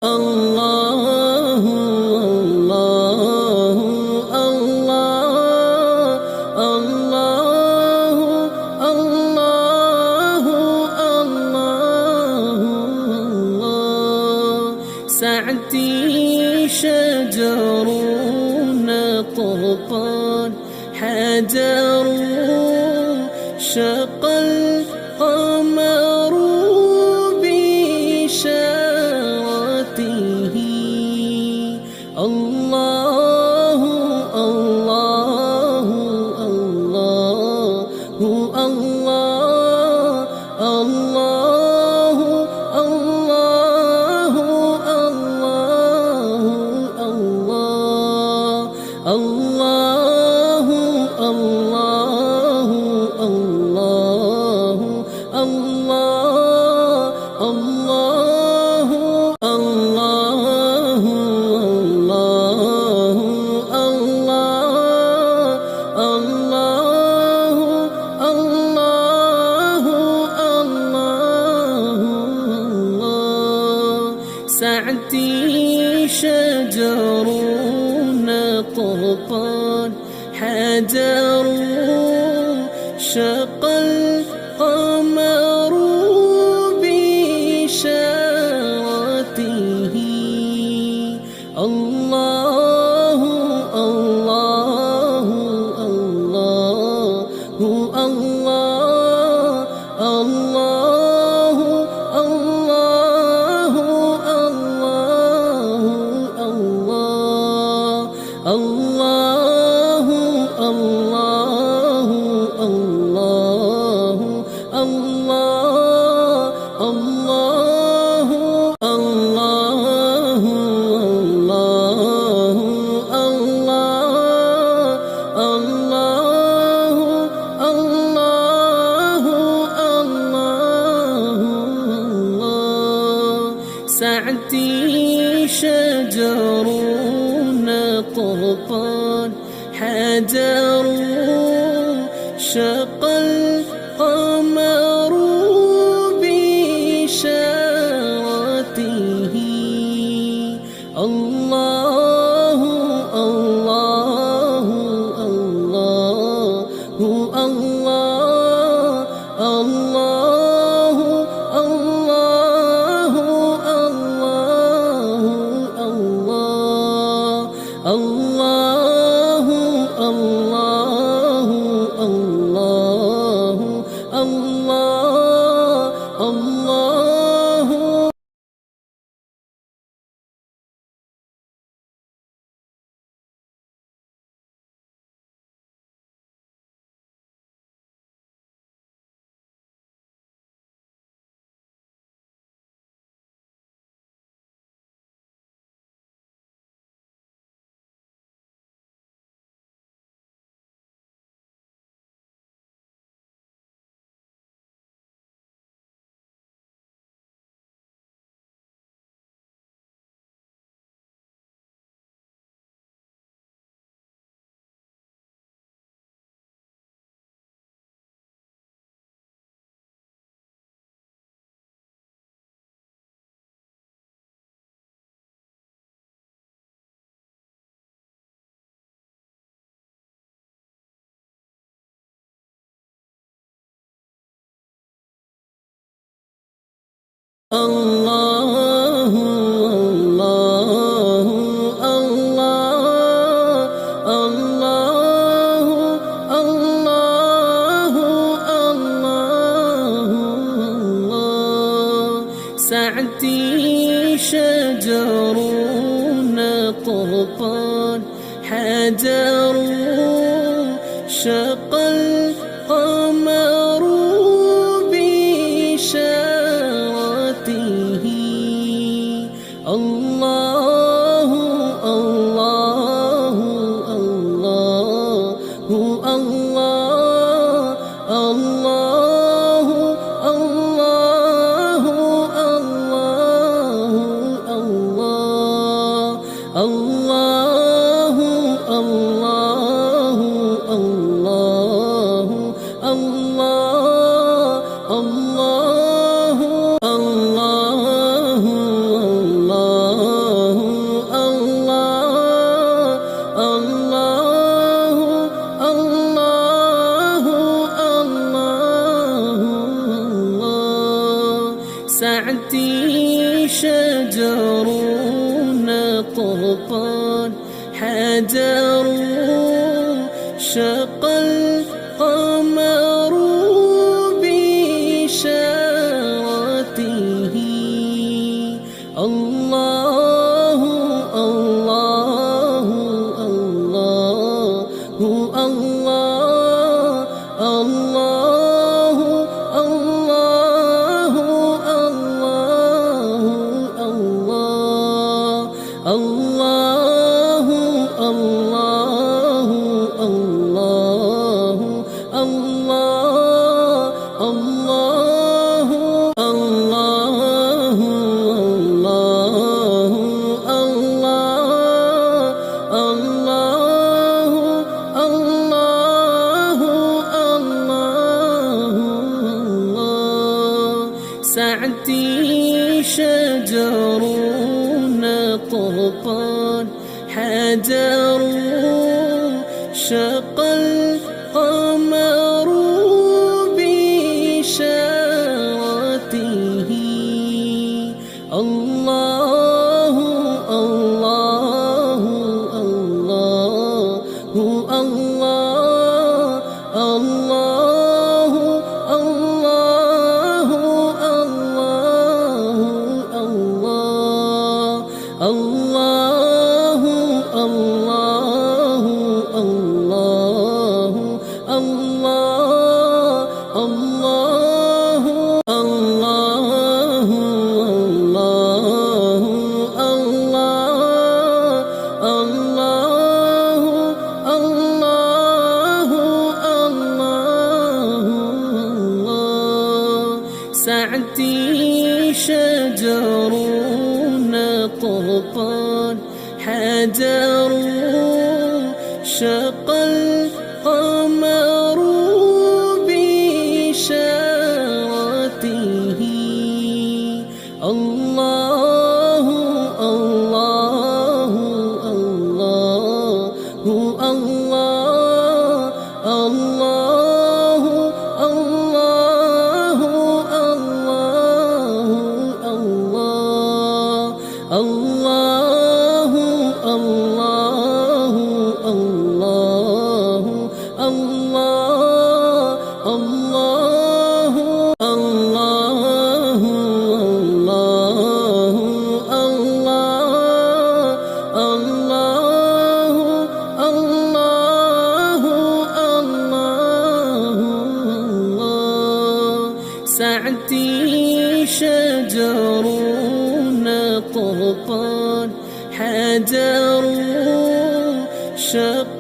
الله الله الله الله الله الله الله سعدي شجر طرقان حجر شق القمر بإشارته الله الله الله الله الله الله الله الله الله الله الله الله الله سعدي شجر طرقان حجر شق القمر بإشارته الله الله الله الله الله الله الله الله الله الله الله الله الله سعدي شجر طرقان حجر شق القمر بإشارته الله الله الله الله الله الله الله الله الله الله الله الله الله الله الله الله الله سعدي شجر طرقان حجر شق القمر بإشارته الله الله الله الله الله الله الله الله الله الله الله الله الله شجر طرفان حجر شق القمر بإشارته الله الله الله الله الله الله الله الله الله الله الله الله الله سعدي شجر طرفان حجر شق القمر بإشارته الله الله الله الله الله الله الله الله الله الله الله الله سعدي شجر طرفان حجر شق القمر بإشارته الله الله الله الله الله الله الله الله الله الله الله الله سعدي شجر طرفان حجر شق